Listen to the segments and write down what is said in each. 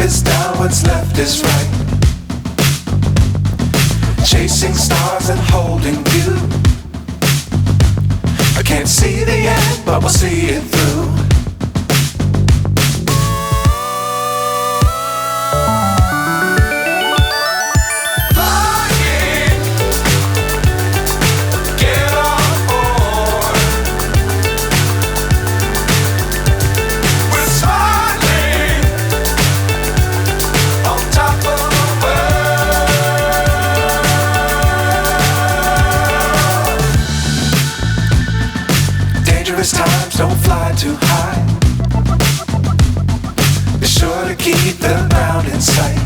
is down, what's left is right. Chasing stars and holding you. I can't see the end, but we'll see it through. Dangerous times, don't fly too high. Be sure to keep the ground in sight.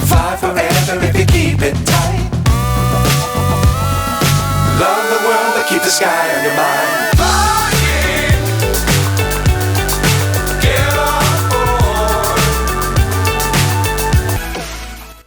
Fly forever if you keep it tight. Love the world, but keep the sky on your mind. Fly.